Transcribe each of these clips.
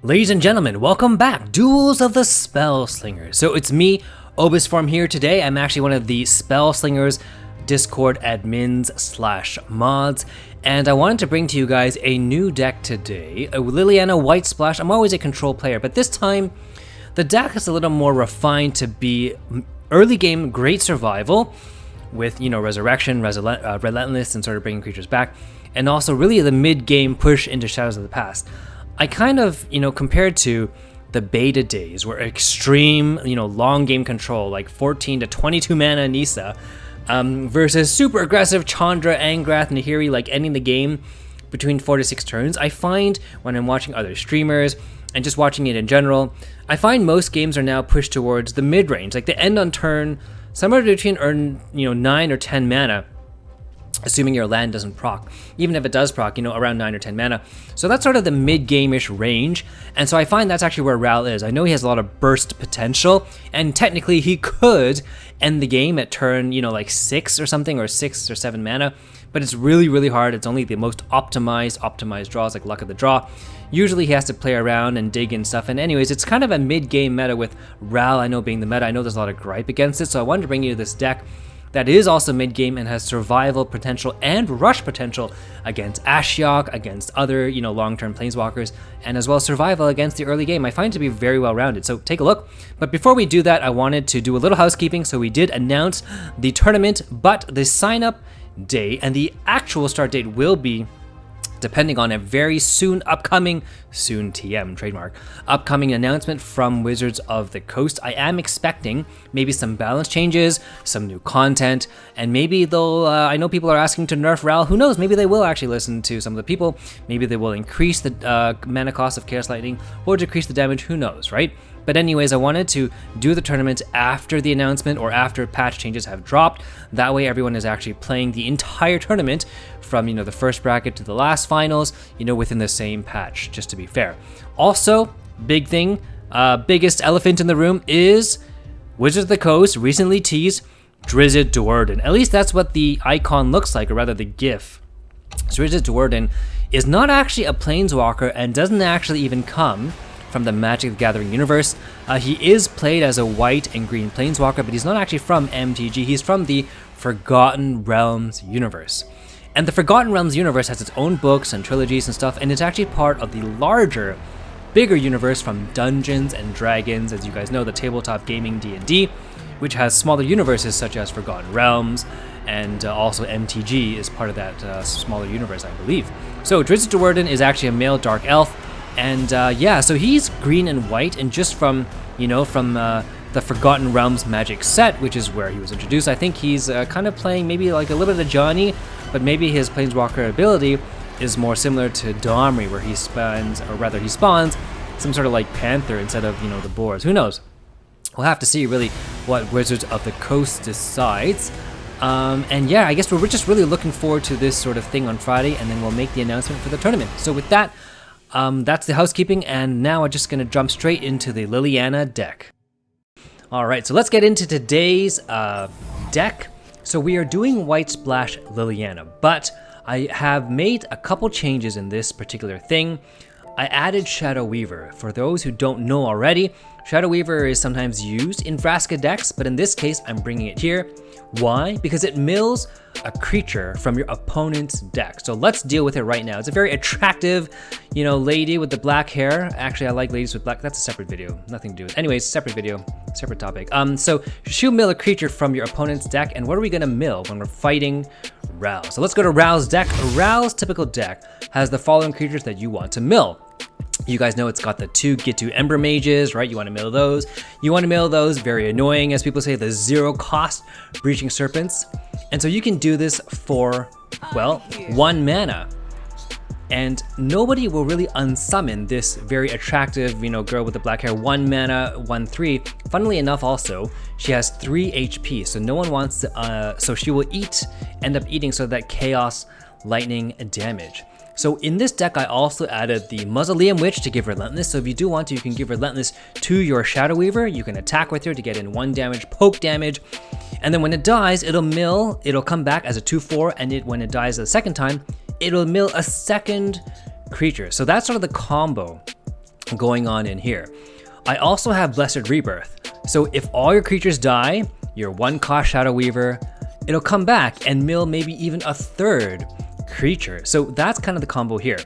Ladies and gentlemen, welcome back, Duels of the Spellslinger. So it's me, Obus Form here today. I'm actually one of the Spellslinger's Discord admins / mods, and I wanted to bring to you guys a new deck today, a Liliana White Splash. I'm always a control player, but this time the deck is a little more refined to be early game great survival with, resurrection, relentless, and sort of bringing creatures back, and also really the mid-game push into Shadows of the Past. I kind of, compared to the beta days where extreme, long game control, like 14 to 22 mana Nisa, versus super aggressive Chandra, Angrath, Nahiri, like ending the game between 4 to 6 turns. I find when I'm watching other streamers and just watching it in general, I find most games are now pushed towards the mid-range, like they end on turn somewhere between 9 or 10 mana. Assuming your land doesn't proc. Even if it does proc, around 9 or 10 mana. So that's sort of the mid-game-ish range, and so I find that's actually where Ral is. I know he has a lot of burst potential, and technically he could end the game at turn, like 6 or something, or 6 or 7 mana, but it's really, really hard. It's only the most optimized draws, like Luck of the Draw. Usually he has to play around and dig and stuff, and anyways, it's kind of a mid-game meta with Ral, I know, being the meta. I know there's a lot of gripe against it, so I wanted to bring you this deck that is also mid-game and has survival potential and rush potential against Ashiok, against other, long-term planeswalkers, and as well as survival against the early game. I find it to be very well-rounded, so take a look. But before we do that, I wanted to do a little housekeeping. So we did announce the tournament, but the sign-up day and the actual start date will be depending on a very soon TM trademark, upcoming announcement from Wizards of the Coast. I am expecting maybe some balance changes, some new content, and maybe they'll, I know people are asking to nerf Ral. Who knows, maybe they will actually listen to some of the people. Maybe they will increase the mana cost of Chaos Lightning or decrease the damage, who knows, right? But anyways, I wanted to do the tournament after the announcement or after patch changes have dropped. That way everyone is actually playing the entire tournament from, the first bracket to the last finals, within the same patch, just to be fair. Also, big thing, biggest elephant in the room is Wizards of the Coast recently teased Drizzt Do'Urden. At least that's what the icon looks like, or rather the GIF. So Drizzt Do'Urden is not actually a planeswalker and doesn't actually even come from the Magic the Gathering universe. He is played as a white and green planeswalker, but he's not actually from MTG. He's from the Forgotten Realms universe. And the Forgotten Realms universe has its own books and trilogies and stuff, and it's actually part of the larger, bigger universe from Dungeons and Dragons, as you guys know, the tabletop gaming D&D, which has smaller universes such as Forgotten Realms, and also MTG is part of that smaller universe, I believe. So Drizzt Do'Urden is actually a male dark elf, and so he's green and white, and just from, the Forgotten Realms Magic set, which is where he was introduced, I think he's kind of playing maybe like a little bit of Johnny, but maybe his Planeswalker ability is more similar to Domri, where he spawns some sort of like Panther instead of, the boars. Who knows? We'll have to see really what Wizards of the Coast decides. I guess we're just really looking forward to this sort of thing on Friday, and then we'll make the announcement for the tournament. So with that, that's the housekeeping, and now we're just going to jump straight into the Liliana deck. Alright, so let's get into today's deck. So we are doing White Splash Liliana, but I have made a couple changes in this particular thing. I added Shadow Weaver. For those who don't know already, Shadow Weaver is sometimes used in Vraska decks, but in this case, I'm bringing it here. Why? Because it mills a creature from your opponent's deck. So let's deal with it right now. It's a very attractive, lady with the black hair. Actually, I like ladies with black. That's a separate video. Nothing to do with it. Anyways, separate video, separate topic. So she'll mill a creature from your opponent's deck. And what are we going to mill when we're fighting Ral? So let's go to Ral's deck. Ral's typical deck has the following creatures that you want to mill. You guys know it's got the 2 Get-to Ember Mages, right? You want to mill those. You want to mill those, very annoying, as people say, the 0-cost Breaching Serpents. And so you can do this for, 1 mana. And nobody will really unsummon this very attractive, girl with the black hair, 1 mana, 1/3. Funnily enough also, she has 3 HP, so no one wants to, so she will end up eating so that Chaos Lightning damage. So in this deck, I also added the Mausoleum Witch to give Relentless. So if you do want to, you can give Relentless to your Shadow Weaver. You can attack with her to get in 1 damage, poke damage. And then when it dies, it'll come back as a 2/4, and when it dies a second time, it'll mill a second creature. So that's sort of the combo going on in here. I also have Blessed Rebirth. So if all your creatures die, your 1-cost Shadow Weaver, it'll come back and mill maybe even a 3rd creature. So that's kind of the combo here.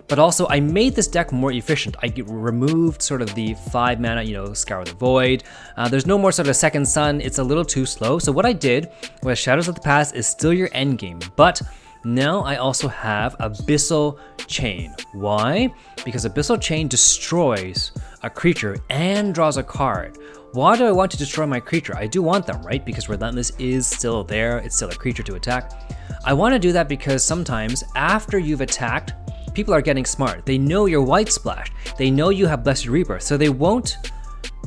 But also I made this deck more efficient. I removed sort of the 5 mana, you know, Scour the Void. There's no more sort of Second Sun. It's a little too slow. So what I did was Shadows of the Past is still your endgame, but now I also have Abyssal Chain. Why? Because Abyssal Chain destroys a creature and draws a card. Why do I want to destroy my creature? I do want them, right? Because Relentless is still there. It's still a creature to attack. I want to do that because sometimes after you've attacked, people are getting smart. They know you're White Splash. They know you have Blessed Rebirth, so they won't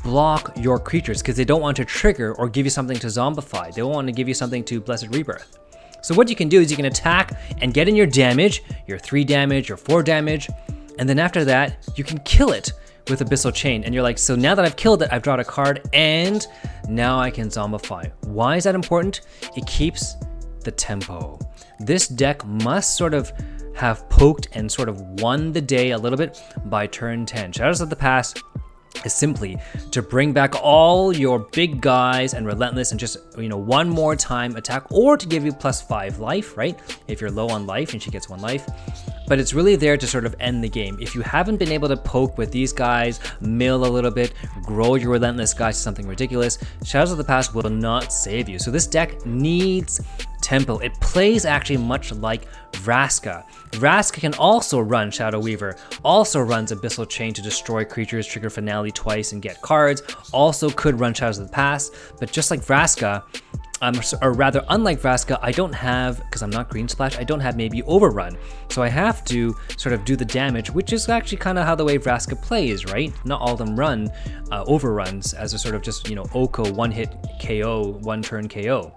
block your creatures because they don't want to trigger or give you something to Zombify. They won't want to give you something to Blessed Rebirth. So what you can do is you can attack and get in your damage, your 3 damage, your 4 damage, and then after that, you can kill it with Abyssal Chain. And you're like, so now that I've killed it, I've drawn a card, and now I can Zombify. Why is that important? It keeps the tempo. This deck must sort of have poked and sort of won the day a little bit by turn 10. Shadows of the Past is simply to bring back all your big guys and Relentless and just, you know, one more time attack, or to give you +5 life, right? If you're low on life and she gets 1 life. But it's really there to sort of end the game. If you haven't been able to poke with these guys, mill a little bit, grow your Relentless guys to something ridiculous, Shadows of the Past will not save you. So this deck needs tempo. It plays actually much like Vraska. Vraska can also run Shadow Weaver, also runs Abyssal Chain to destroy creatures, trigger Finale twice and get cards, also could run Shadows of the Past, but just like Vraska, or rather unlike Vraska, I don't have, because I'm not Green Splash, I don't have maybe Overrun. So I have to sort of do the damage, which is actually kind of how the way Vraska plays, right? Not all of them run Overruns as a sort of just, you know, Oko, 1-hit KO, 1-turn KO.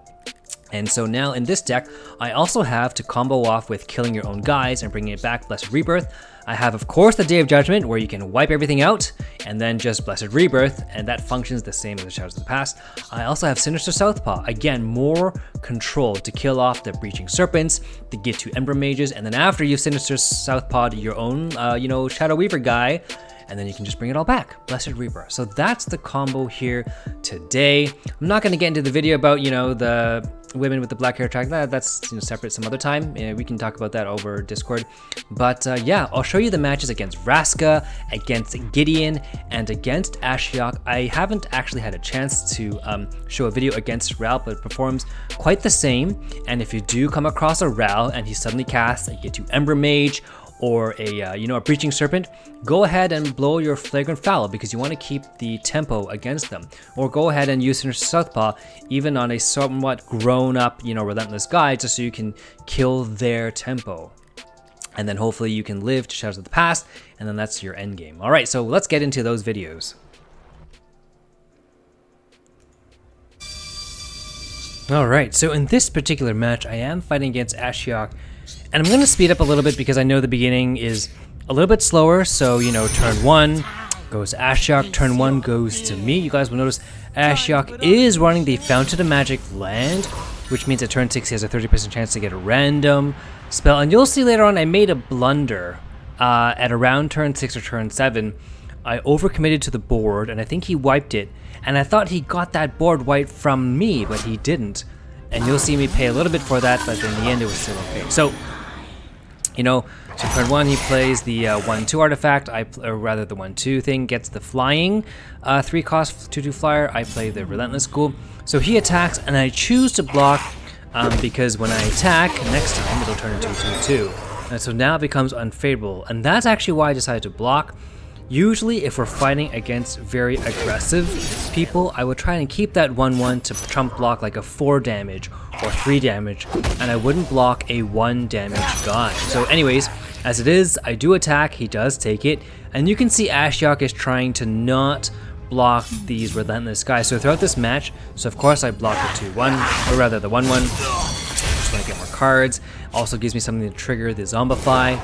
And so now in this deck, I also have to combo off with killing your own guys and bringing it back, Blessed Rebirth. I have, of course, the Day of Judgment, where you can wipe everything out, and then just Blessed Rebirth, and that functions the same as the Shadows of the Past. I also have Sinister Southpaw, again, more control to kill off the Breaching Serpents, to get 2 Ember Mages, and then after you've Sinister Southpaw'd your own, you know, Shadow Weaver guy, and then you can just bring it all back, Blessed Rebirth. So that's the combo here today. I'm not going to get into the video about, you know, the women with the black hair track. That's, you know, separate some other time. We can talk about that over Discord. But yeah, I'll show you the matches against Vraska, against Gideon, and against Ashiok. I haven't actually had a chance to show a video against Ral, but it performs quite the same. And if you do come across a Ral and he suddenly casts a Get 2 Ember Mage, or a, you know, a Breaching Serpent, go ahead and blow your Flagrant Foul because you want to keep the tempo against them. Or go ahead and use Sinister Southpaw even on a somewhat grown up, you know, Relentless guy, just so you can kill their tempo. And then hopefully you can live to Shadows of the Past, and then that's your end game. All right, so let's get into those videos. All right, so in this particular match, I am fighting against Ashiok. And I'm going to speed up a little bit because I know the beginning is a little bit slower. So, you know, turn 1 goes to Ashiok, turn 1 goes to me. You guys will notice Ashiok is running the Fountain of Magic land, which means at turn 6 he has a 30% chance to get a random spell. And you'll see later on I made a blunder at around turn 6 or turn 7. I overcommitted to the board, and I think he wiped it. And I thought he got that board wiped from me, but he didn't. And you'll see me pay a little bit for that, but in the end it was still okay. So, you know, so turn 1 he plays the 1/2 artifact, or rather the 1/2 thing, gets the flying 3-cost 2/2 flyer. I play the Relentless Ghoul. So he attacks, and I choose to block because when I attack next time it'll turn into a 2/2. And so now it becomes unfavorable, and that's actually why I decided to block. Usually if we're fighting against very aggressive people, I would try and keep that 1/1 to trump block like a 4 damage or 3 damage, and I wouldn't block a 1 damage guy. So anyways, as it is, I do attack, he does take it, and you can see Ashiok is trying to not block these Relentless guys. So throughout this match, so of course I block the 2/1, or rather the 1/1, just want to get more cards. Also gives me something to trigger the Zombify.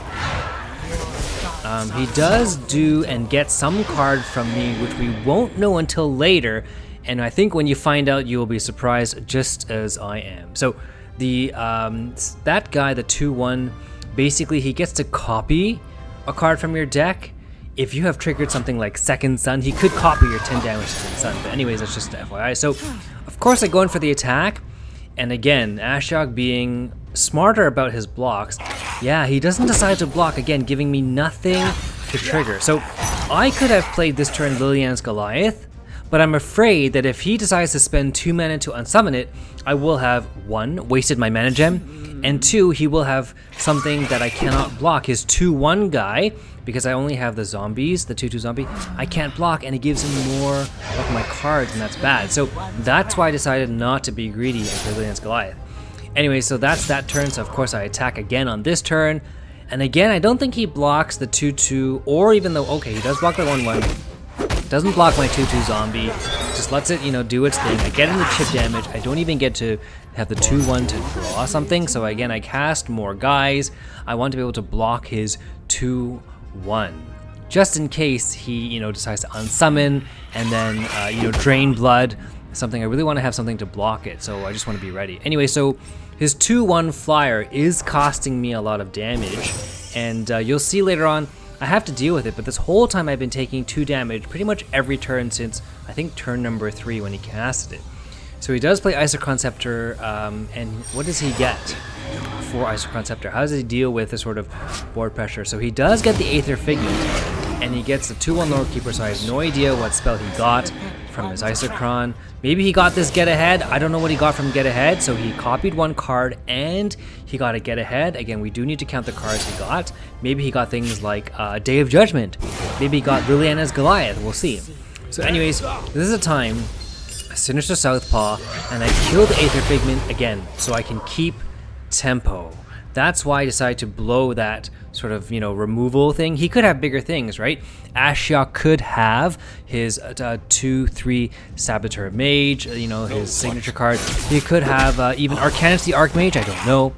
He does do and get some card from me, which we won't know until later, and I think when you find out, you will be surprised just as I am. So the that guy, the 2/1, basically he gets to copy a card from your deck if you have triggered something like Second Sun, he could copy your 10 damage to Second Sun. But anyways, that's just FYI. So, of course, I go in for the attack. And again, Ashiok being smarter about his blocks. Yeah, he doesn't decide to block, again, giving me nothing to trigger. So, I could have played this turn Liliana's Goliath, but I'm afraid that if he decides to spend 2 mana to unsummon it, I will have 1, wasted my mana gem, and 2, he will have something that I cannot block. His 2/1 guy, because I only have the zombies, the 2/2 zombie, I can't block, and it gives him more of my cards, and that's bad. So that's why I decided not to be greedy and play Liliana's Goliath. Anyway, so that's that turn, so of course I attack again on this turn, and again, I don't think he blocks the 2/2, or even though, okay, he does block the 1/1, doesn't block my 2/2 zombie, just lets it, you know, do its thing. I get into chip damage, I don't even get to have the 2/1 to draw something, so again, I cast more guys. I want to be able to block his 2/1, just in case he, you know, decides to unsummon, and then, you know, drain blood, something. I really want to have something to block it, so I just want to be ready. Anyway, so his 2/1 flyer is costing me a lot of damage, and you'll see later on, I have to deal with it, but this whole time I've been taking 2 damage pretty much every turn since, I think, turn number 3 when he casted it. So he does play Isochron Scepter, and what does he get for Isochron Scepter? How does he deal with this sort of board pressure? So he does get the Aether Figment, and he gets the 2/1 Lore Keeper, so I have no idea what spell he got from his Isochron. Maybe he got this Get Ahead. I don't know what he got from Get Ahead, so he copied 1 card, and he got a Get Ahead. Again, we do need to count the cards he got. Maybe he got things like Day of Judgment. Maybe he got Liliana's Goliath. We'll see. So anyways, this is a time, Sinister Southpaw, and I kill the Aether Figment again, so I can keep tempo. That's why I decided to blow that sort of, you know, removal thing. He could have bigger things, right? Ashiok could have his 2/3 Saboteur Mage, you know, his signature card. He could have even Arcanus the Archmage, I don't know.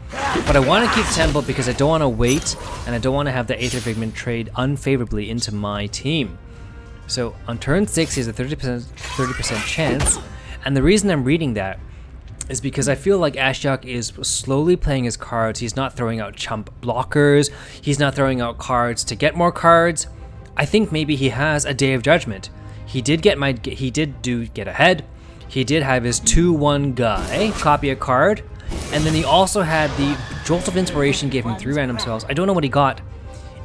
But I want to keep tempo because I don't want to wait, and I don't want to have the Aether Figment trade unfavorably into my team. So on turn 6, he has a 30% chance, and the reason I'm reading that is because I feel like Ashiok is slowly playing his cards. He's not throwing out chump blockers. He's not throwing out cards to get more cards. I think maybe he has a Day of Judgment. He did get Get Ahead. He did have his 2/1 guy copy a card, and then he also had the Jolt of Inspiration, gave him 3 random spells. I don't know what he got.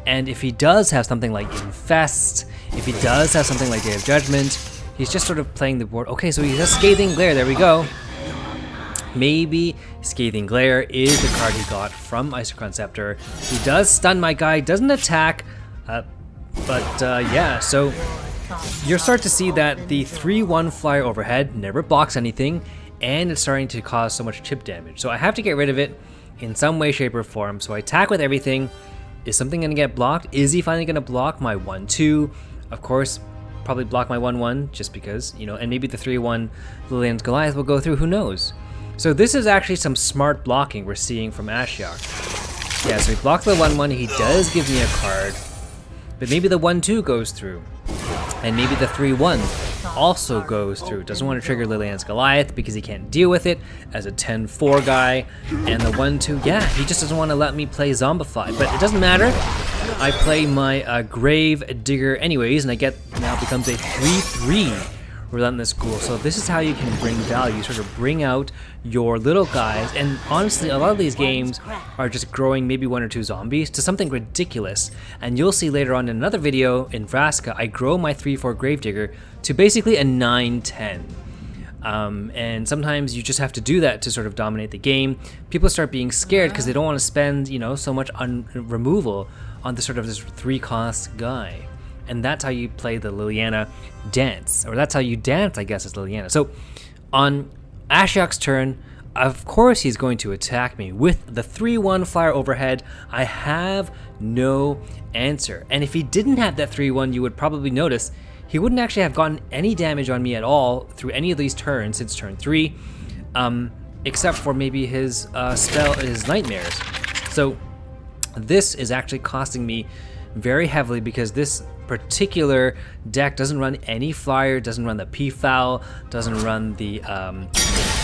And if he does have something like Infest, if he does have something like Day of Judgment, he's just sort of playing the board. Okay, so he has Scathing Glare, there we go. Maybe Scathing Glare is the card he got from Isochron Scepter. He does stun my guy, doesn't attack, yeah, so you'll start to see that the 3/1 flyer overhead never blocks anything, and it's starting to cause so much chip damage. So I have to get rid of it in some way, shape, or form. So I attack with everything. Is something going to get blocked? Is he finally going to block my 1/2? Of course, probably block my 1/1 just because, you know, and maybe the 3/1 Liliana's Goliath will go through, who knows? So this is actually some smart blocking we're seeing from Ashiok. Yeah, so he blocks the 1/1, he does give me a card, but maybe the 1/2 goes through, and maybe the 3/1 also goes through. Doesn't want to trigger Liliana's Goliath because he can't deal with it as a 10/4 guy, and the 1/2, yeah, he just doesn't want to let me play Zombify, but it doesn't matter. I play my Gravedigger anyways, and I get, now becomes a 3/3 Relentless Ghoul. So this is how you can bring value, sort of bring out your little guys, and honestly, a lot of these games are just growing maybe 1 or 2 zombies to something ridiculous, and you'll see later on in another video in Vraska, I grow my 3/4 Gravedigger to basically a 9/10. And sometimes you just have to do that to sort of dominate the game. People start being scared because they don't want to spend, you know, so much removal on this sort of this 3-cost guy. And that's how you play the Liliana dance, or that's how you dance, I guess, as Liliana. So on Ashiok's turn, of course he's going to attack me with the 3/1 flyer overhead. I have no answer. And if he didn't have that 3/1, you would probably notice he wouldn't actually have gotten any damage on me at all through any of these turns since turn 3, except for maybe his his Nightmares. So this is actually costing me very heavily because this particular deck doesn't run any flyer, doesn't run the P-Foul, doesn't run the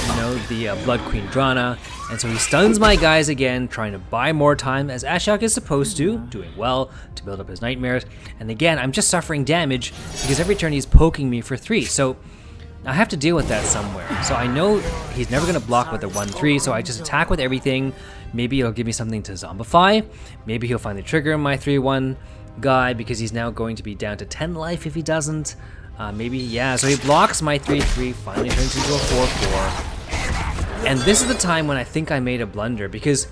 you know, the Blood Queen Drana, and so he stuns my guys again, trying to buy more time, as Ashiok is supposed to, doing well to build up his nightmares. And again, I'm just suffering damage because every turn he's poking me for 3, so I have to deal with that somewhere. So I know he's never going to block with the 1-3, so I just attack with everything. Maybe he'll give me something to zombify. Maybe he'll finally trigger my 3-1 guy because he's now going to be down to 10 life if he doesn't. Maybe, yeah, so he blocks my 3-3, finally turns into a 4-4. And this is the time when I think I made a blunder because,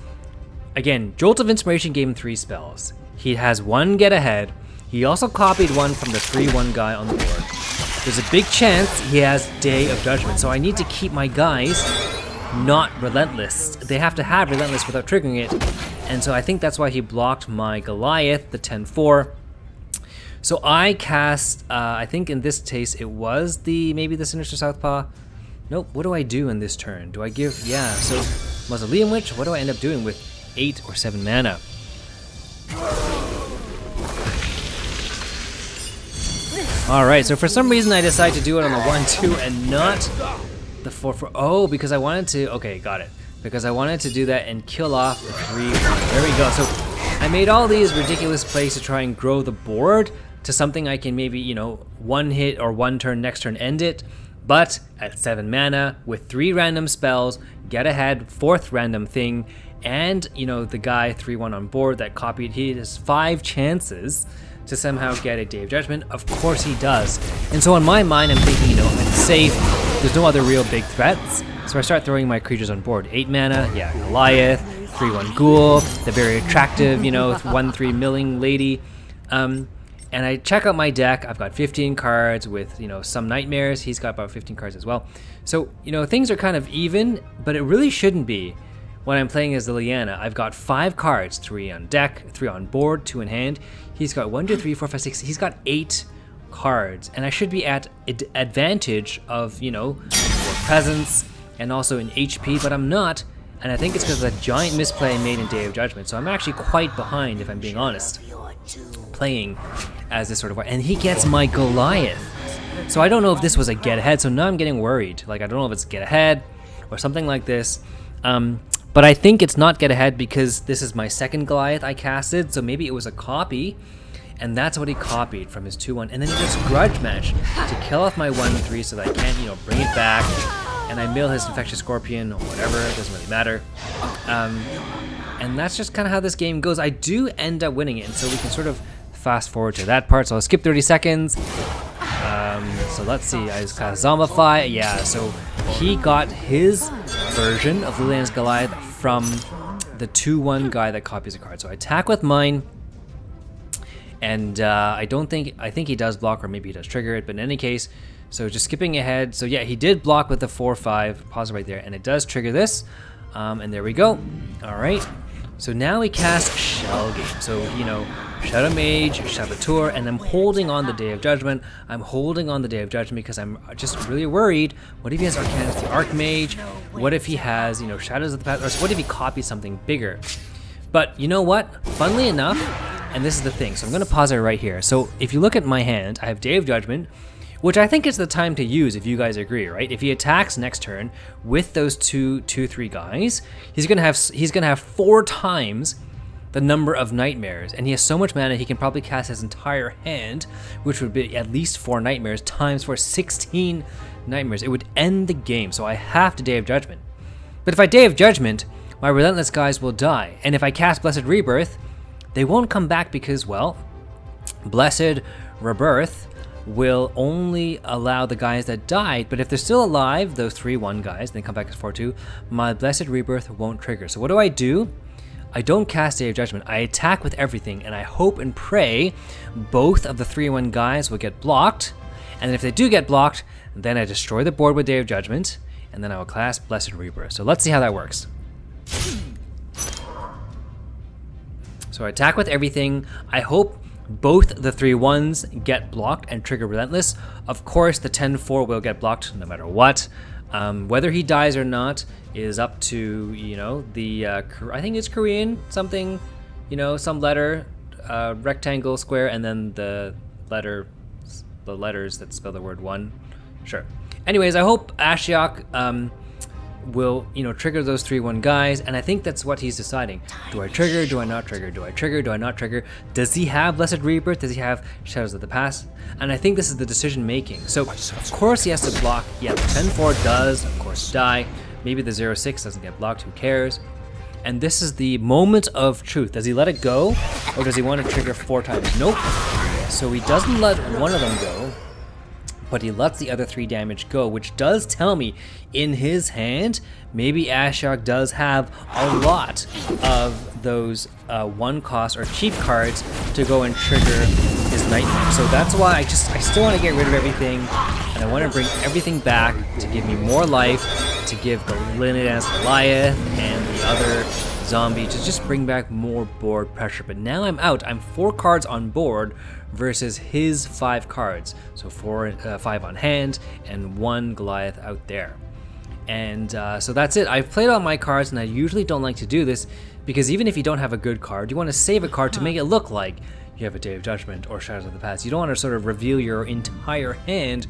again, Jolt of Inspiration gave him 3 spells. He has 1 get ahead. He also copied 1 from the 3-1 guy on the board. There's a big chance he has Day of Judgment, so I need to keep my guys not relentless. They have to have relentless without triggering it, and so I think that's why he blocked my Goliath, the 10-4. So I cast, I think in this case it was maybe the Sinister Southpaw. Nope, what do I do in this turn? Do I give, yeah, so Mausoleum Witch, what do I end up doing with 8 or 7 mana? Alright, so for some reason I decided to do it on the 1-2 and not the 4-4. Oh, because I wanted to, okay, got it. Because I wanted to do that and kill off the 3-1. There we go. So I made all these ridiculous plays to try and grow the board to something I can maybe, you know, 1 hit or 1 turn, next turn end it. But at 7 mana, with 3 random spells, get ahead, 4th random thing, and, you know, the guy 3-1 on board that copied, he has 5 chances to somehow get a Day of Judgment. Of course he does. And so in my mind, I'm thinking, you know, it's safe. There's no other real big threats. So I start throwing my creatures on board. 8 mana, yeah, Goliath, 3-1 Ghoul, the very attractive, you know, 1-3 milling lady. And I check out my deck. I've got 15 cards with, you know, some nightmares. He's got about 15 cards as well. So, you know, things are kind of even, but it really shouldn't be when I'm playing as Liliana. I've got 5 cards, 3 on deck, 3 on board, 2 in hand. He's got 1, 2, 3, 4, 5, 6. He's got 8 cards, and I should be at advantage of, you know, presence and also in HP, but I'm not. And I think it's because of that giant misplay I made in Day of Judgment. So I'm actually quite behind, if I'm being honest, playing as this sort of way. And he gets my Goliath. So I don't know if this was a get ahead. So now I'm getting worried. Like, I don't know if it's get ahead or something like this. But I think it's not get ahead because this is my second Goliath I casted. So maybe it was a copy. And that's what he copied from his 2-1. And then he does Grudge Match to kill off my 1-3 so that I can't, you know, bring it back. And I mill his Infectious Scorpion or whatever. It doesn't really matter. And that's just kind of how this game goes. I do end up winning it. And so we can sort of fast forward to that part. So I'll skip 30 seconds. So let's see. I just cast Zombify. Yeah, so he got his version of Liliana's Goliath from the 2-1 guy that copies a card. So I attack with mine. And I think he does block, or maybe he does trigger it, but in any case, so just skipping ahead. So yeah, he did block with the 4-5, pause it right there, and it does trigger this. And there we go. All right. So now we cast Shell Game. So, you know, Shadow Mage, Saboteur, and I'm holding on the Day of Judgment. I'm holding on the Day of Judgment because I'm just really worried. What if he has Arcanus the Archmage? What if he has, you know, Shadows of the Past? Or what if he copies something bigger? But you know what? Funnily enough, and this is the thing, so I'm going to pause it right here. So if you look at my hand, I have Day of Judgment, which I think is the time to use if you guys agree, right? If he attacks next turn with those 2/3 guys, he's gonna have 4 times the number of nightmares, and he has so much mana he can probably cast his entire hand, which would be at least 4 nightmares times for 16 nightmares. It would end the game, so I have to Day of Judgment. But if I Day of Judgment, my relentless guys will die, and if I cast Blessed Rebirth, they won't come back because, well, Blessed Rebirth will only allow the guys that died, but if they're still alive, those 3-1 guys, they come back as 4-2, my Blessed Rebirth won't trigger. So what do? I don't cast Day of Judgment. I attack with everything, and I hope and pray both of the 3-1 guys will get blocked, and if they do get blocked, then I destroy the board with Day of Judgment, and then I will cast Blessed Rebirth. So let's see how that works. So I attack with everything. I hope both the 3-1s get blocked and trigger Relentless. Of course, the 10-4 will get blocked no matter what. Whether he dies or not is up to, you know, the, I think it's Korean, something, you know, some letter, rectangle, square, and then the letters that spell the word 1. Sure. Anyways, I hope Ashiok will, you know, trigger those 3/1 guys, and I think that's what he's deciding. Do I trigger? Do I not trigger? Do I trigger? Do I not trigger? Does he have Blessed Rebirth? Does he have Shadows of the Past? And I think this is the decision making. So of course he has to block. Yeah, the 10-4 does of course die. Maybe the 0-6 doesn't get blocked. Who cares? And this is the moment of truth. Does he let it go, or does he want to trigger 4 times? Nope. So he doesn't let one of them go, but he lets the other 3 damage go, which does tell me in his hand, maybe Ashiok does have a lot of those 1-cost or cheap cards to go and trigger his Nightmare. So that's why I still want to get rid of everything, and I want to bring everything back to give me more life, to give the Liliana's Goliath and the other zombie to just bring back more board pressure. But now I'm out. I'm 4 cards on board versus his 5 cards. So 5 on hand and 1 Goliath out there. And so that's it. I've played all my cards, and I usually don't like to do this because even if you don't have a good card, you want to save a card to make it look like you have a Day of Judgment or Shadows of the Past. You don't want to sort of reveal your entire hand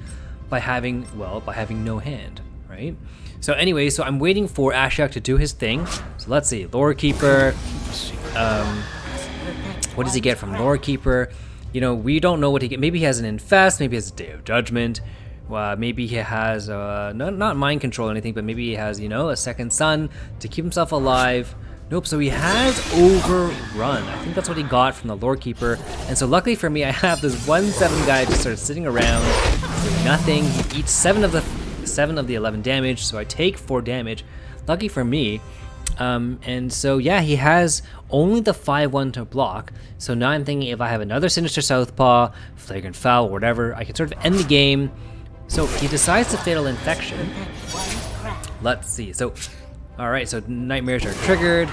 by having no hand, right? So anyway, so I'm waiting for Ashiok to do his thing. So let's see, Lore Keeper. What does he get from Lore Keeper? You know, we don't know what he gets. Maybe he has an Infest, maybe he has a Day of Judgment. Maybe he has, not Mind Control or anything, but maybe he has, you know, a Second Sun to keep himself alive. Nope, so he has Overrun. I think that's what he got from the Lore Keeper. And so luckily for me, I have this 1/7 guy just sort of sitting around doing nothing. He eats 7 of the 11 damage, so I take 4 damage. Lucky for me. And so yeah, he has only the 5/1 to block. So now I'm thinking if I have another Sinister Southpaw, Flagrant Foul, whatever, I can sort of end the game. So he decides to Fatal Infection. Let's see. So, alright, so Nightmares are triggered.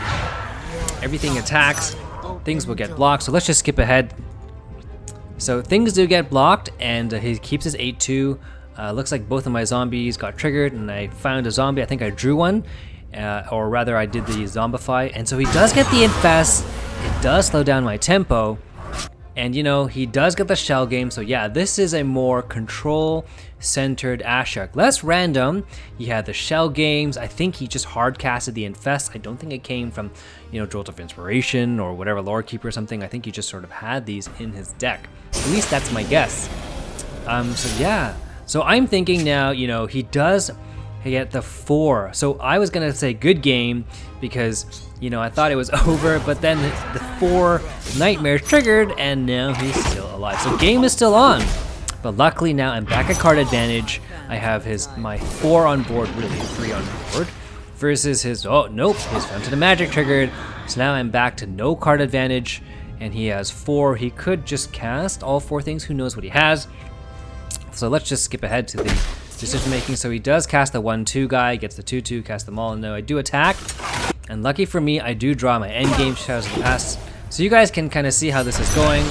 Everything attacks. Things will get blocked. So let's just skip ahead. So things do get blocked, and he keeps his 8/2. Looks like both of my zombies got triggered, and I found a zombie. I think I drew one. Or rather, I did the Zombify. And so he does get the Infest. It does slow down my tempo. And, you know, he does get the Shell Game. So yeah, this is a more control-centered Ashiok. Less random. He had the Shell Games. I think he just hard-casted the Infest. I don't think it came from, you know, Jolt of Inspiration or whatever, Lore Keeper or something. I think he just sort of had these in his deck. At least that's my guess. So yeah. So I'm thinking now, you know, he does get the 4. So I was going to say good game because, you know, I thought it was over, but then the 4 Nightmares triggered, and now he's still alive. So game is still on. But luckily now I'm back at card advantage. I have my 4 on board, really 3 on board, versus his, oh nope, his Fountain of Magic triggered. So now I'm back to no card advantage, and he has 4. He could just cast all 4 things. Who knows what he has? So let's just skip ahead to the decision making. So he does cast the 1/2 guy, gets the 2/2, cast them all, and now I do attack. And lucky for me, I do draw my endgame Shadows of the Past. So you guys can kind of see how this is going.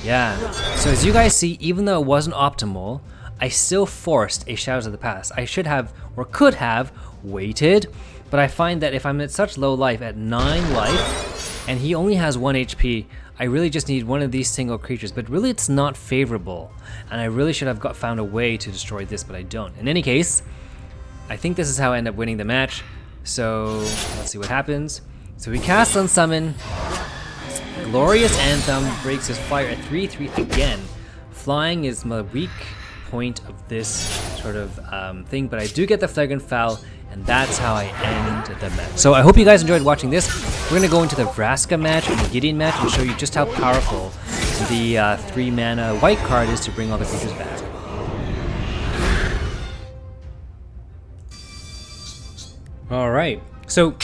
Yeah. So as you guys see, even though it wasn't optimal, I still forced a Shadows of the Past. I should have, or could have, waited. But I find that if I'm at such low life, at 9 life, and he only has 1 HP, I really just need one of these single creatures, but really it's not favorable. And I really should have found a way to destroy this, but I don't. In any case, I think this is how I end up winning the match. So let's see what happens. So he casts on Summon. Glorious Anthem breaks his fire at 3/3 again. Flying is my weak point of this sort of thing, but I do get the Flagrant Foul, and that's how I end the match. So I hope you guys enjoyed watching this. We're going to go into the Vraska match and the Gideon match and show you just how powerful the 3 mana white card is to bring all the creatures back. Alright, so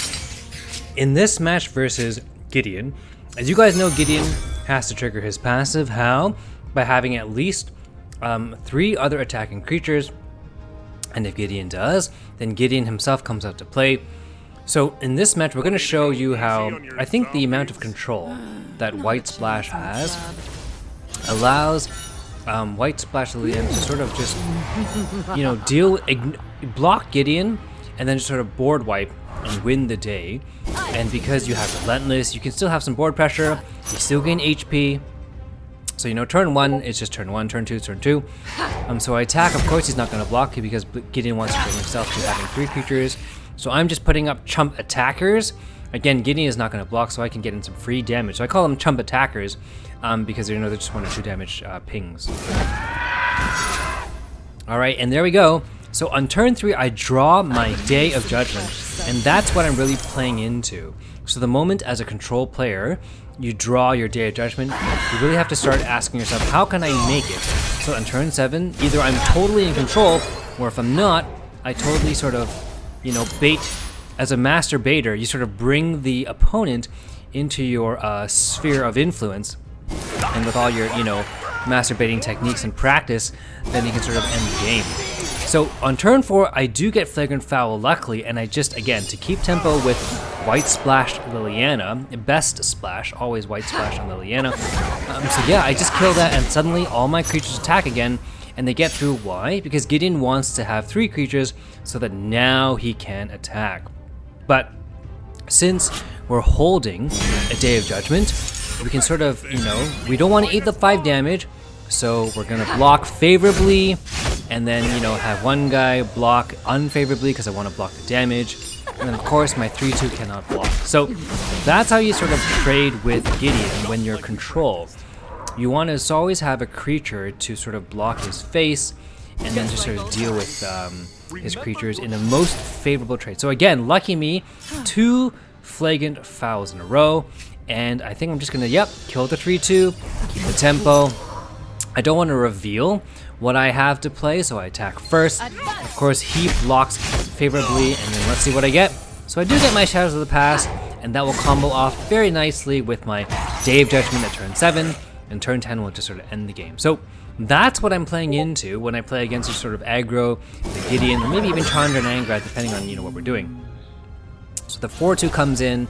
in this match versus Gideon, as you guys know, Gideon has to trigger his passive. How? By having at least 3 other attacking creatures. And if Gideon does, then Gideon himself comes out to play. So in this match, we're going to show you how I think the amount of control that White Splash has allows White Splash Liliana to sort of just, you know, block Gideon and then just sort of board wipe and win the day. And because you have Relentless, you can still have some board pressure, you still gain HP. So, you know, turn 1 is just turn 1, turn 2 is turn 2. So I attack. Of course he's not going to block because Gideon wants to bring himself to having 3 creatures. So I'm just putting up chump attackers. Again, Gideon is not going to block, so I can get in some free damage. So I call them chump attackers because they're just 1 or 2 damage pings. All right, and there we go. So on turn 3, I draw my Day of Judgment, and that's what I'm really playing into. So the moment as a control player, you draw your Day of Judgment, you really have to start asking yourself, how can I make it? So on turn 7, either I'm totally in control, or if I'm not, I totally sort of, bait. As a master baiter, you sort of bring the opponent into your sphere of influence, and with all your, master baiting techniques and practice, then you can sort of end the game. So on turn 4, I do get Flagrant Foul, luckily, and I just, again, to keep tempo with White Splash Liliana, best splash, always White Splash on Liliana. So yeah, I just kill that, and suddenly all my creatures attack again, and they get through. Why? Because Gideon wants to have 3 creatures so that now he can attack. But since we're holding a Day of Judgment, we can sort of, we don't want to eat the 5 damage, so we're going to block favorably, and then, have one guy block unfavorably because I want to block the damage. And then, of course, my 3/2 cannot block. So that's how you sort of trade with Gideon when you're control. You want to always have a creature to sort of block his face, and then just sort of deal with his creatures in the most favorable trade. So again, lucky me, 2 Flagrant Fouls in a row, and I think I'm just going to, kill the 3/2, keep the tempo. I don't want to reveal what I have to play, so I attack first. Of course, he blocks favorably, and then let's see what I get. So I do get my Shadows of the Past, and that will combo off very nicely with my Day of Judgment at turn 7, and turn 10 will just sort of end the game. So that's what I'm playing into when I play against a sort of aggro, the Gideon, or maybe even Chandra and Angrad, depending on what we're doing. So the 4/2 comes in.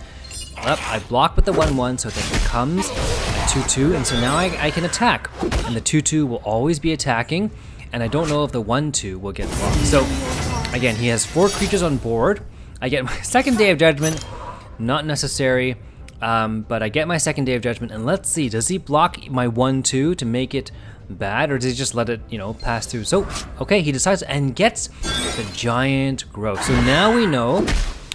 I block with the 1/1, so that becomes a 2/2, and so now I can attack. And the 2/2 will always be attacking, and I don't know if the 1/2 will get blocked. So again, he has 4 creatures on board. I get my second Day of Judgment, not necessary, but I get my second Day of Judgment, and let's see, does he block my 1/2 to make it bad, or does he just let it, pass through? So, okay, he decides and gets the giant growth. So now we know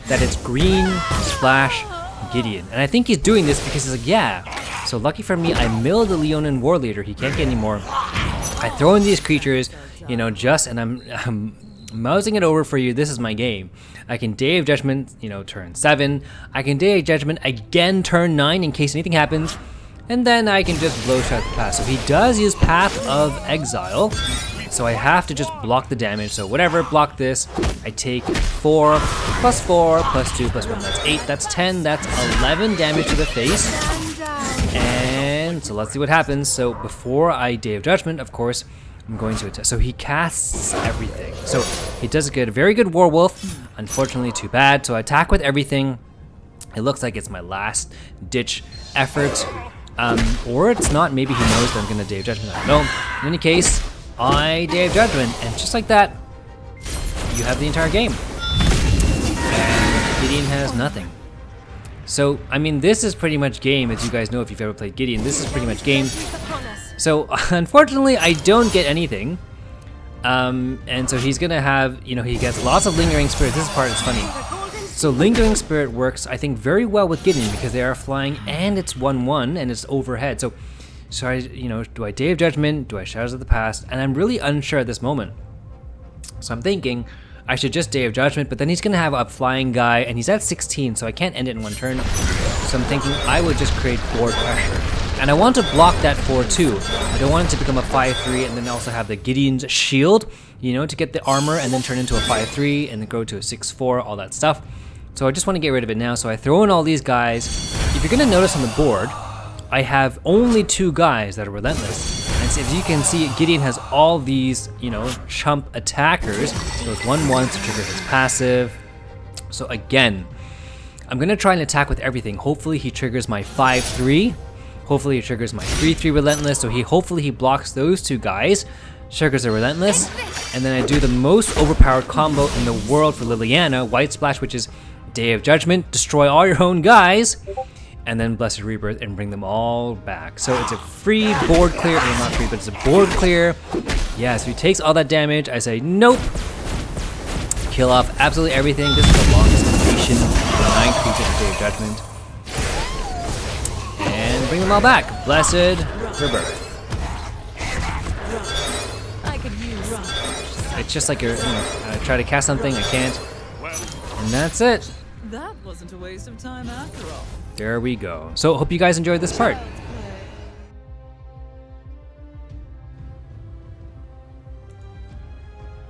that it's green splash Gideon, and I think he's doing this because he's like, yeah. So lucky for me, I mill the Leonin War Leader. He can't get any more. I throw in these creatures, and I'm mousing it over for you. This is my game. I can Day of Judgment, turn 7. I can Day of Judgment again turn 9 in case anything happens. And then I can just blow shot the path. So he does use Path of Exile. So I have to just block the damage. So whatever, block this. I take 4 plus 4 plus 2 plus 1. That's 8. That's 10. That's 11 damage to the face. And so let's see what happens. So before I Day of Judgment, of course, I'm going to attack. So he casts everything. So he does a very good Werewolf. Unfortunately, too bad. So I attack with everything. It looks like it's my last ditch effort. Or it's not. Maybe he knows that I'm going to Day of Judgment. I don't know. In any case, I Day of Judgment. And just like that, you have the entire game. And Gideon has nothing. So, I mean, this is pretty much game, as you guys know if you've ever played Gideon. This is pretty much game. So, unfortunately, I don't get anything. And so he's going to have, he gets lots of Lingering Spirit. This part is funny. So Lingering Spirit works, I think, very well with Gideon because they are flying and it's 1/1 and it's overhead. So I, do I Day of Judgment? Do I Shadows of the Past? And I'm really unsure at this moment. So I'm thinking I should just Day of Judgment, but then he's going to have a flying guy and he's at 16, so I can't end it in one turn. So I'm thinking I would just create board pressure. And I want to block that 4/2. I don't want it to become a 5/3 and then also have the Gideon's shield, to get the armor and then turn into a 5/3 and then go to a 6/4, all that stuff. So I just want to get rid of it now. So I throw in all these guys. If you're going to notice on the board, I have only 2 guys that are relentless. And so if you can see, Gideon has all these, chump attackers. So it's 1/1 to trigger his passive. So again, I'm going to try and attack with everything. Hopefully he triggers my 5/3. Hopefully he triggers my 3/3 relentless. So hopefully he blocks those 2 guys. Triggers a relentless. And then I do the most overpowered combo in the world for Liliana, White Splash, which is Day of Judgment, destroy all your own guys, and then Blessed Rebirth and bring them all back. So it's a free board clear. Well, not free, but it's a board clear. Yeah, so he takes all that damage. I say, nope. kill off absolutely everything. This is the longest completion. 9 creatures of Day of Judgment. And bring them all back. Blessed Rebirth. It's just like I try to cast something, I can't. And that's it. That wasn't a waste of time after all. There we go. So hope you guys enjoyed this part.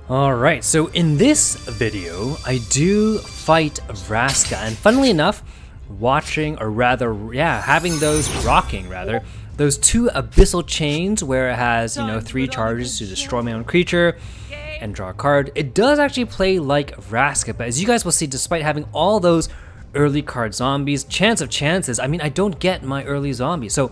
Alright, so in this video, I do fight Vraska, and funnily enough, having those 2 abyssal chains where it has, 3 charges to destroy my own creature and draw a card. It does actually play like Vraska, but as you guys will see, despite having all those early card zombies, chance of chances, I mean, I don't get my early zombies. So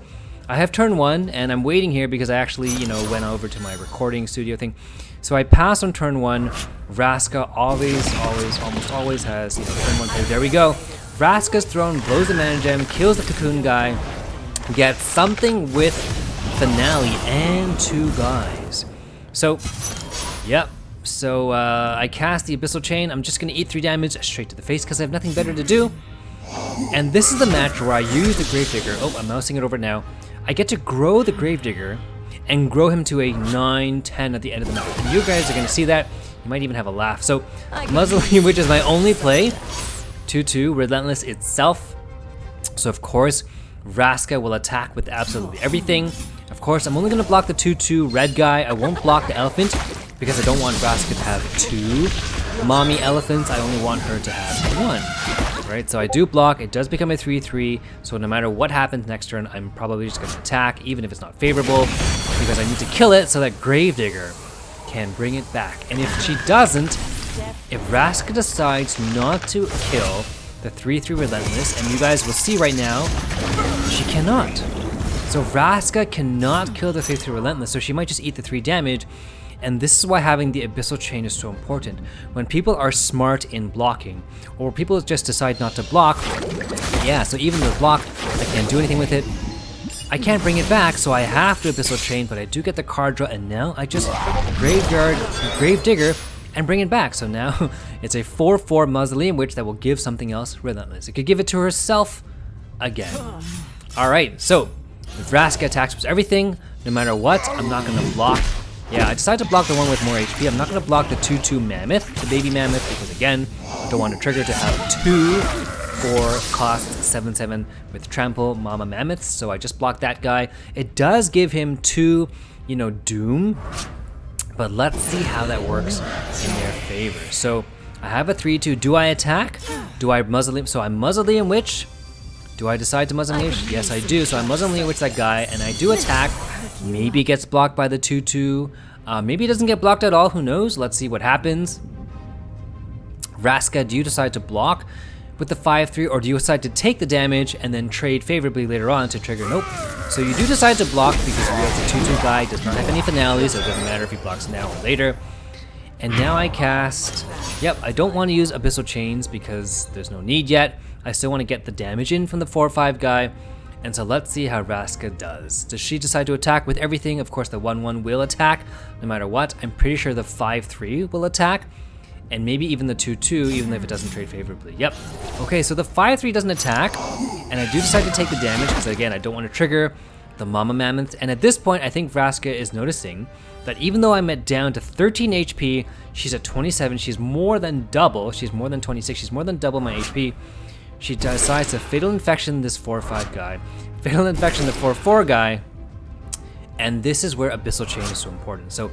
I have turn 1, and I'm waiting here because I actually, went over to my recording studio thing. So I pass on turn 1. Vraska almost always has, turn 1 play. There we go. Vraska's thrown, blows the mana gem, kills the cocoon guy, gets something with finale and 2 guys. So, yep. So I cast the Abyssal Chain. I'm just going to eat 3 damage straight to the face because I have nothing better to do. And this is the match where I use the Gravedigger. Oh, I'm mousing it over now. I get to grow the Gravedigger and grow him to a 9-10 at the end of the match. And you guys are going to see that. You might even have a laugh. So Mausoleum, which is my only play. 2/2, Relentless itself. So of course, Vraska will attack with absolutely everything. Of course, I'm only going to block the 2/2 red guy. I won't block the elephant because I don't want Vraska to have 2 mommy elephants. I only want her to have 1. Right, so I do block. It does become a 3/3. So no matter what happens next turn, I'm probably just going to attack, even if it's not favorable, because I need to kill it so that Gravedigger can bring it back. And if she doesn't, if Vraska decides not to kill the 3/3 Relentless, and you guys will see right now, she cannot. So Vraska cannot kill the 3/3 Relentless, so she might just eat the 3 damage. And this is why having the Abyssal Chain is so important. When people are smart in blocking, or people just decide not to block, yeah, so even though blocked, I can't do anything with it. I can't bring it back, so I have to Abyssal Chain, but I do get the card draw, and now I just Gravedigger and bring it back. So now it's a 4/4 Mausoleum Witch that will give something else Relentless. It could give it to herself again. Alright, so Vraska attacks with everything. No matter what, I'm not going to block. Yeah, I decided to block the one with more HP. I'm not going to block the 2/2 Mammoth, the baby Mammoth, because again, I don't want to trigger to have 2 for cost 7/7 with Trample Mama Mammoths, so I just blocked that guy. It does give him 2, Doom, but let's see how that works in their favor. So I have a 3/2. Do I attack? Do I Mausoleum? So I'm Mausoleum Witch. Do I decide to Mausoleum Witch? Yes, I do. So I'm Mausoleum Witch that guy, and I do attack. Maybe it gets blocked by the 2/2. Maybe it doesn't get blocked at all. Who knows? Let's see what happens. Vraska, do you decide to block with the 5/3, or do you decide to take the damage and then trade favorably later on to trigger? Nope. So you do decide to block because the 2/2 guy does not have any finale, so it doesn't matter if he blocks now or later. And now I cast, yep, I don't want to use Abyssal Chains because there's no need yet. I still want to get the damage in from the 4/5 guy. And so let's see how Vraska does. Does she decide to attack with everything? Of course the 1/1 will attack no matter what. I'm pretty sure the 5/3 will attack. And maybe even the 2/2, even if it doesn't trade favorably. Yep. Okay, so the 5/3 doesn't attack. And I do decide to take the damage because again, I don't want to trigger the Mama Mammoth. And at this point, I think Vraska is noticing that even though I'm down to 13 HP, she's at 27. She's more than double. She's more than 26. She's more than double my HP. She decides to Fatal Infection this 4/5 guy, Fatal Infection the 4/4 guy, and this is where Abyssal Chain is so important. So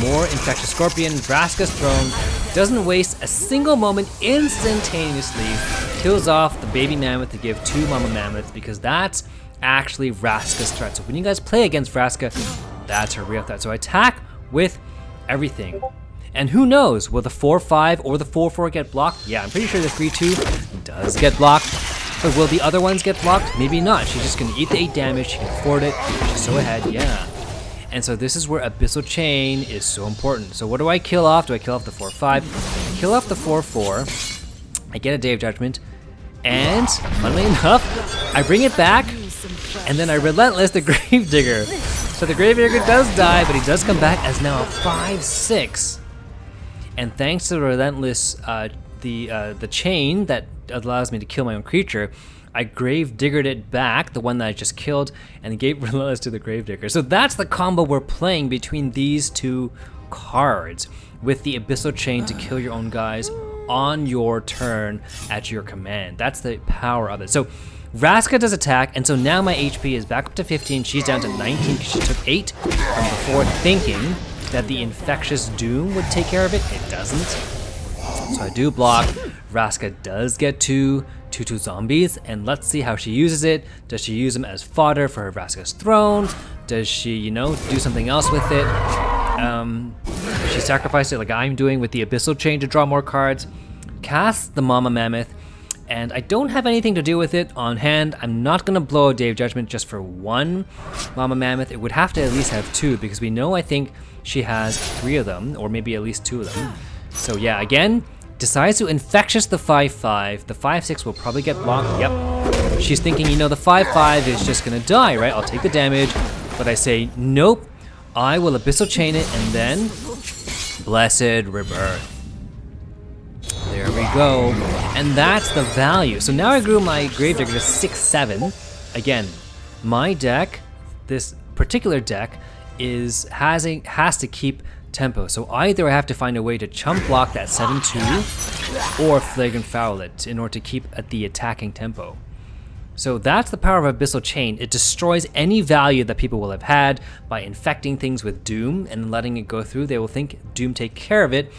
more Infectious Scorpion, Vraska's Throne, doesn't waste a single moment, instantaneously kills off the baby mammoth to give 2 mama mammoths because that's actually Vraska's threat. So when you guys play against Vraska, that's her real threat. So I attack with everything. And who knows, will the 4/5 or the 4/4 get blocked? Yeah, I'm pretty sure the 3/2 does get blocked. But will the other ones get blocked? Maybe not. She's just gonna eat the 8 damage, she can afford it, she's so ahead, yeah. And so this is where Abyssal Chain is so important. So what do I kill off? Do I kill off the 4/5? I kill off the 4/4, I get a Day of Judgment, and funnily enough, I bring it back, and then I Relentless the Gravedigger. So the Gravedigger does die, but he does come back as now a 5/6. and thanks to the relentless, the chain that allows me to kill my own creature, I Gravediggered it back, the one that I just killed, and gave relentless to the Gravedigger. So that's the combo we're playing between these two cards, with the Abyssal Chain to kill your own guys on your turn at your command. That's the power of it. So Vraska does attack, and so now my HP is back up to 15. She's down to 19 because she took 8 from before, thinking that the Infectious Doom would take care of it. It doesn't. So I do block. Vraska does get two zombies, and let's see how she uses it. Does she use them as fodder for her Vraska's throne? Does she, you know, do something else with it? She sacrificed it like I'm doing with the Abyssal Chain to draw more cards. Cast the Mama Mammoth, and I don't have anything to do with it on hand. I'm not gonna blow a Day of Judgment just for one Mama Mammoth. It would have to at least have 2, because we know I think she has 3 of them, or maybe at least 2 of them. So yeah, again, decides to Infectious the 5/5. The 5/6 will probably get blocked. Yep. She's thinking, you know, the 5/5 is just gonna die, right? I'll take the damage. But I say, nope. I will Abyssal Chain it, and then Blessed Rebirth. There we go. And that's the value. So now I grew my Gravedigger to 6/7. Again, my deck, this particular deck, has to keep tempo. So either I have to find a way to chump block that 7/2 or Flagrant Foul it in order to keep at the attacking tempo. So that's the power of Abyssal Chain. It destroys any value that people will have had by infecting things with Doom and letting it go through. They will think Doom take care of it,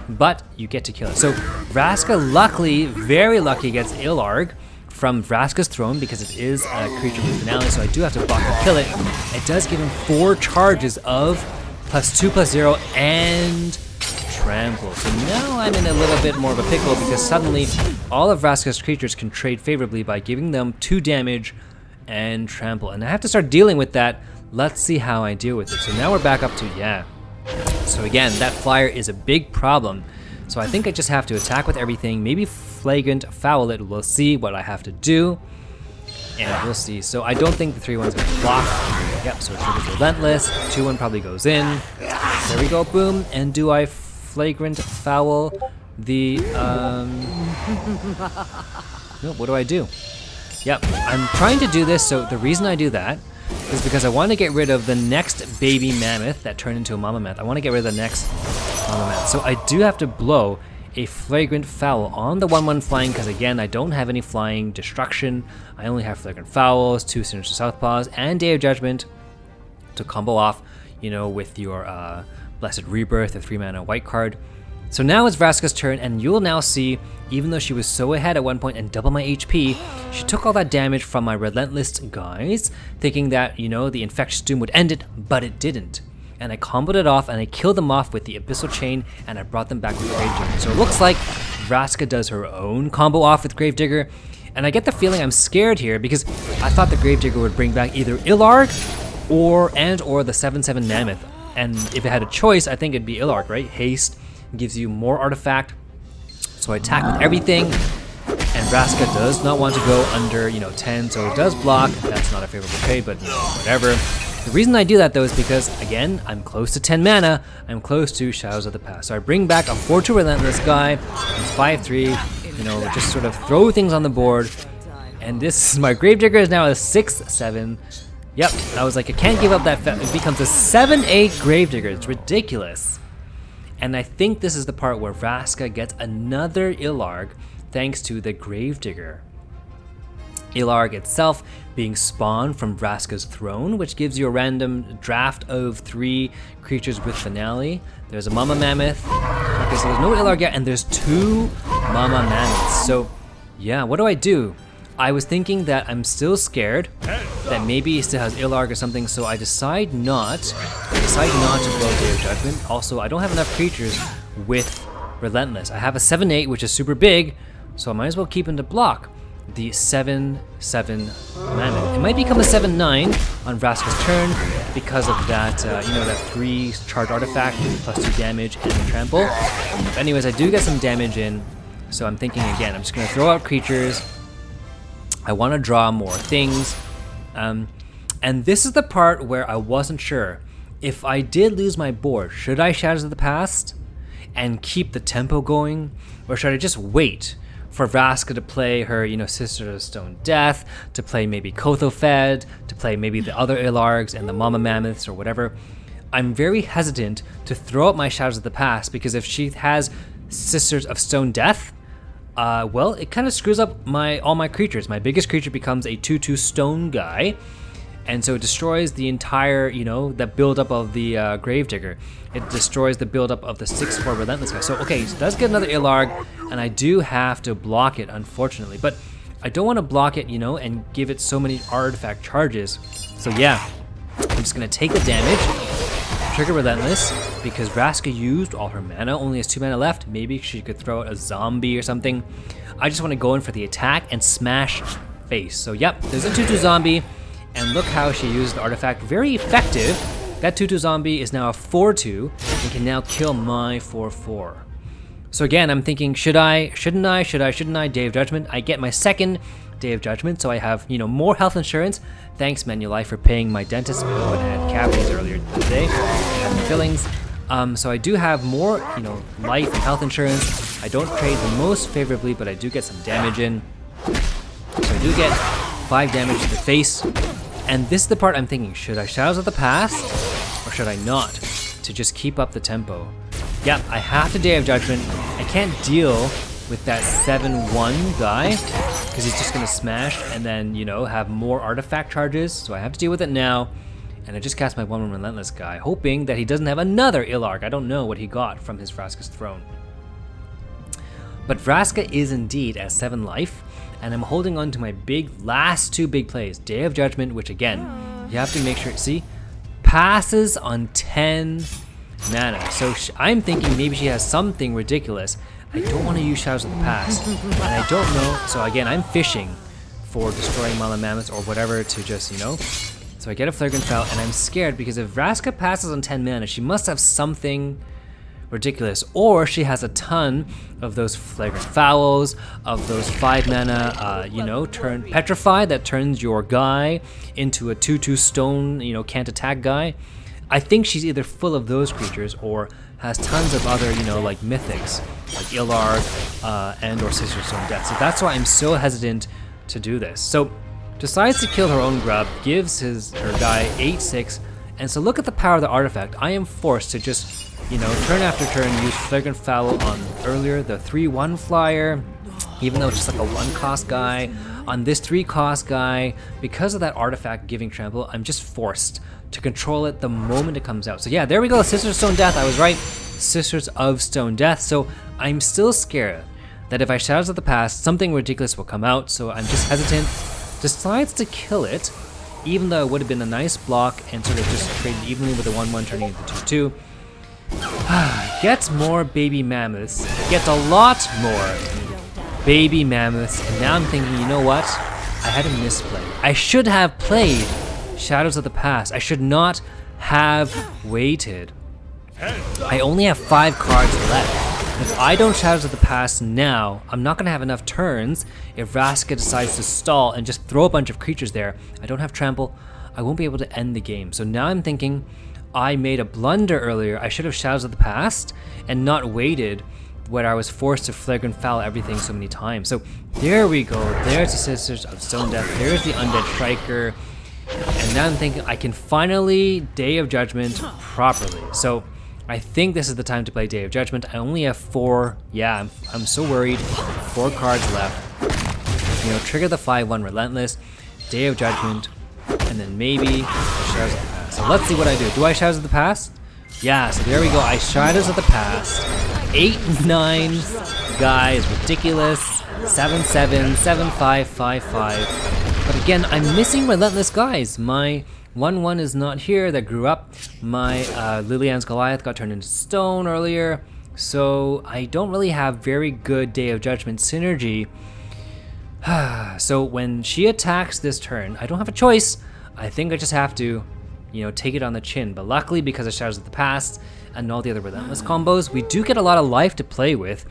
but you get to kill it. So Vraska, luckily, very lucky, gets Ilarg from Vraska's throne because it is a creature with finale, so I do have to block and kill it. It does give him 4 charges of +2/+0 and trample. So now I'm in a little bit more of a pickle because suddenly all of Vraska's creatures can trade favorably by giving them 2 damage and trample. And I have to start dealing with that. Let's see how I deal with it. So now we're back up to, yeah. So again, that flyer is a big problem. So I think I just have to attack with everything, maybe Flagrant Foul it. We'll see what I have to do. And we'll see. So I don't think the 3/1's gonna block. Yep, so it's relentless. 2/1 probably goes in. There we go, boom. And do I Flagrant Foul the no, what do I do? Yep, I'm trying to do this. So the reason I do that is because I want to get rid of the next baby mammoth that turned into a mama mammoth. I want to get rid of the next mama mammoth. So I do have to blow a Flagrant Foul on the 1/1 flying, because again, I don't have any flying destruction. I only have Flagrant Fouls, 2 Sinister Southpaws, and Day of Judgment to combo off, you know, with your Blessed Rebirth, a 3-mana white card. So now it's Vraska's turn, and you'll now see, even though she was so ahead at one point and double my HP, she took all that damage from my Relentless guys, thinking that, you know, the Infectious Doom would end it, but it didn't. And I comboed it off, and I killed them off with the Abyssal Chain, and I brought them back with Gravedigger. So it looks like Vraska does her own combo off with Gravedigger, and I get the feeling I'm scared here because I thought the Gravedigger would bring back either Ilarg or the 7/7 Mammoth. And if it had a choice, I think it'd be Ilarg, right? Haste gives you more artifact. So I attack with everything, and Vraska does not want to go under, you know, 10, so it does block. That's not a favorable trade, but you know, whatever. The reason I do that though is because, again, I'm close to 10 mana. I'm close to Shadows of the Past. So I bring back a 4/2 Relentless guy. It's 5/3. You know, just sort of throw things on the board. And this, my Gravedigger is now a 6/7. Yep, I was like, I can't give up that. It becomes a 7/8 Gravedigger. It's ridiculous. And I think this is the part where Vraska gets another Ilarg thanks to the Gravedigger. Ilarg itself being spawned from Vraska's throne, which gives you a random draft of 3 creatures with finale. There's a Mama Mammoth. Okay, so there's no Ilarg yet, and there's 2 Mama Mammoths. So, yeah, what do? I was thinking that I'm still scared that maybe he still has Ilarg or something, so I decide not to blow Day of Judgment. Also, I don't have enough creatures with Relentless. I have a 7/8, which is super big, so I might as well keep him to block the 7/7 Mammoth. It might become a 7/9 on Vraska's turn because of that, you know, that 3 charge artifact plus 2 damage and trample. But anyways, I do get some damage in, so I'm thinking again, I'm just gonna throw out creatures. I want to draw more things. And this is the part where I wasn't sure. If I did lose my board, should I Shadows of the Past? and keep the tempo going? Or should I just wait for Vraska to play her, you know, Sister of Stone Death, to play maybe Kothofed, to play maybe the other Ilargs and the Mama Mammoths or whatever? I'm very hesitant to throw out my Shadows of the Past, because if she has Sisters of Stone Death, well, it kind of screws up all my creatures. My biggest creature becomes a 2/2 stone guy, and so it destroys the entire, you know, the buildup of the Gravedigger. It destroys the buildup of the 6/4 Relentless guy. So, okay, so it does get another Ilarg, and I do have to block it, unfortunately. But I don't want to block it, you know, and give it so many artifact charges. So yeah, I'm just going to take the damage, trigger Relentless, because Vraska used all her mana, only has 2 mana left. Maybe she could throw out a zombie or something. I just want to go in for the attack and smash face. So yep, there's a 2/2 zombie, and look how she used the artifact. Very effective. That 2/2 zombie is now a 4/2 and can now kill my 4/4. So again, I'm thinking, shouldn't I? Day of Judgment. I get my second Day of Judgment, so I have, you know, more health insurance. Thanks, Manulife, for paying my dentist bill, and I had cavities earlier today and fillings. So I do have more, you know, life and health insurance. I don't trade the most favorably, but I do get some damage in. So I do get 5 damage to the face. And this is the part I'm thinking, should I Shadows of the Past or should I not, to just keep up the tempo? Yep, I have to Day of Judgment. I can't deal with that 7/1 guy because he's just gonna smash and then, you know, have more artifact charges. So I have to deal with it now. And I just cast my 1/1 Relentless guy, hoping that he doesn't have another Ilarg. I don't know what he got from his Vraska's throne. But Vraska is indeed at 7 life, and I'm holding on to my last 2 big plays. Day of Judgment, which again, you have to make sure, see, passes on 10 mana. So I'm thinking maybe she has something ridiculous. I don't want to use Shadows of the Past, and I don't know. So again, I'm fishing for destroying Mala Mammoths or whatever to just, you know. So I get a Flagrant Foul, and I'm scared because if Vraska passes on 10 mana, she must have something ridiculous, or she has a ton of those Flagrant Fouls, of those 5 mana, you know, turn Petrify that turns your guy into a 2/2 stone, you know, can't attack guy. I think she's either full of those creatures or has tons of other, you know, like mythics, like Ilarg and or Sister of Stone Death. So that's why I'm so hesitant to do this. So decides to kill her own grub, gives her guy 8/6, and so look at the power of the artifact. I am forced to just, you know, turn after turn, use Flagrant Foul on earlier, the 3/1 flyer, even though it's just like a 1-cost guy. On this 3-cost guy, because of that artifact giving trample, I'm just forced to control it the moment it comes out. So yeah, there we go, Sisters of Stone Death, I was right, Sisters of Stone Death. So I'm still scared that if I Shadows of the Past, something ridiculous will come out, so I'm just hesitant. Decides to kill it, even though it would have been a nice block and sort of just traded evenly with the 1/1 turning into 2/2. Gets more baby mammoths, gets a lot more baby mammoths, and now I'm thinking, you know what? I had a misplay. I should have played Shadows of the Past. I should not have waited. I only have 5 cards left. If I don't Shadows of the Past now, I'm not going to have enough turns if Vraska decides to stall and just throw a bunch of creatures there. I don't have trample. I won't be able to end the game. So now I'm thinking I made a blunder earlier. I should have Shadows of the Past and not waited where I was forced to Flagrant Foul everything so many times. So there we go. There's the Sisters of Stone Death. There's the Undead Striker. And now I'm thinking I can finally Day of Judgment properly. So I think this is the time to play Day of Judgment. I only have 4. Yeah, I'm so worried. 4 cards left. You know, trigger the 5/1 Relentless, Day of Judgment, and then maybe Shadows of the Past. So let's see what I do. Do I Shadows of the Past? Yeah, so there we go. I Shadows of the Past. 8/9 guy is ridiculous. 7/7, 7/5, 5/5. But again, I'm missing Relentless guys. My 1/1 is not here that grew up. My Liliana's Goliath got turned into stone earlier. So I don't really have very good Day of Judgment synergy. So when she attacks this turn, I don't have a choice. I think I just have to, you know, take it on the chin. But luckily, because of Shadows of the Past and all the other Relentless combos, we do get a lot of life to play with.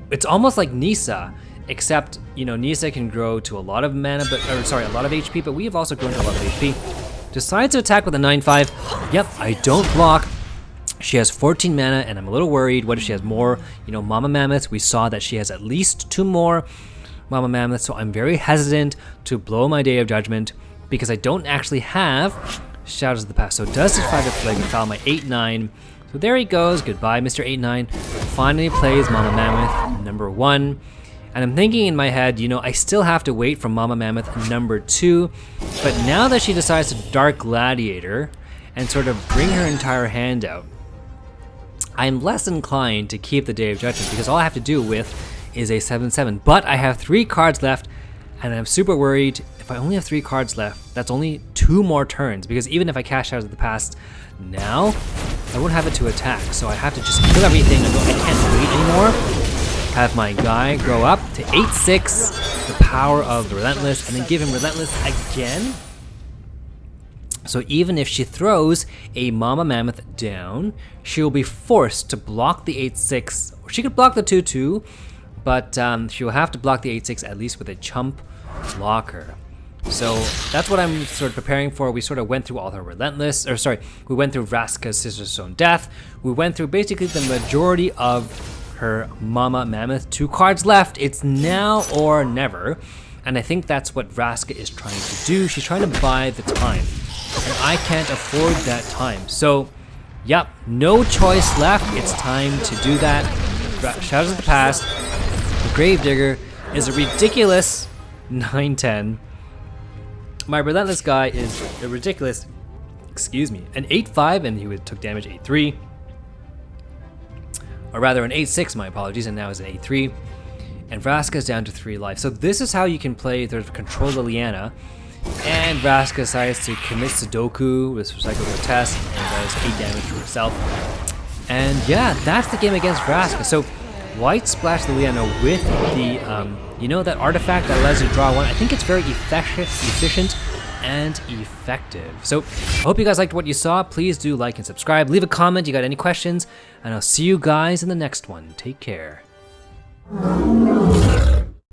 It's almost like Nisa, except, you know, Nisa can grow to a lot of mana, a lot of HP, but we have also grown to a lot of HP. Decides to attack with a 9/5. Yep, I don't block. She has 14 mana, and I'm a little worried. What if she has more, you know, Mama Mammoths? We saw that she has at least 2 more Mama Mammoths, so I'm very hesitant to blow my Day of Judgment because I don't actually have Shadows of the Past. So does this 5 Flagrant foul my 8-9? So there he goes. Goodbye, Mr. 8-9. Finally plays Mama Mammoth number 1. And I'm thinking in my head, you know, I still have to wait for Mama Mammoth number 2. But now that she decides to Dark Gladiator and sort of bring her entire hand out, I'm less inclined to keep the Day of Judgment because all I have to do with is a 7/7. But I have 3 cards left, and I'm super worried. If I only have 3 cards left, that's only 2 more turns, because even if I cast Shadows of the Past now, I won't have it to attack. So I have to just kill everything and go, I can't wait anymore. Have my guy grow up to 8/6, the power of the Relentless, and then give him Relentless again. So even if she throws a Mama Mammoth down, she will be forced to block the 8/6. She could block the 2/2, but she will have to block the 8/6 at least with a chump blocker. So that's what I'm sort of preparing for. We sort of went through all her Relentless, or sorry, we went through Vraska's Sister's Stone Death. We went through basically the majority of her Mama Mammoth. 2 cards left. It's now or never. And I think that's what Vraska is trying to do. She's trying to buy the time. And I can't afford that time. So, yep, no choice left. It's time to do that. Shadows of the Past, the Gravedigger is a ridiculous 9/10. My Relentless guy is a ridiculous, an 8/5, and he took damage 8/3. Or rather an 8/6, my apologies, and now is an 8/3. And Vraska's down to 3 life. So this is how you can play the Control Liliana. And Vraska decides to commit Sudoku with Recycle Grotesque and does 8 damage to herself. And yeah, that's the game against Vraska. So White Splash Liliana with the, you know, that artifact that allows you to draw 1. I think it's very efficient and effective. So I hope you guys liked what you saw. Please do like and subscribe. Leave a comment you got any questions, and I'll see you guys in the next one. Take care.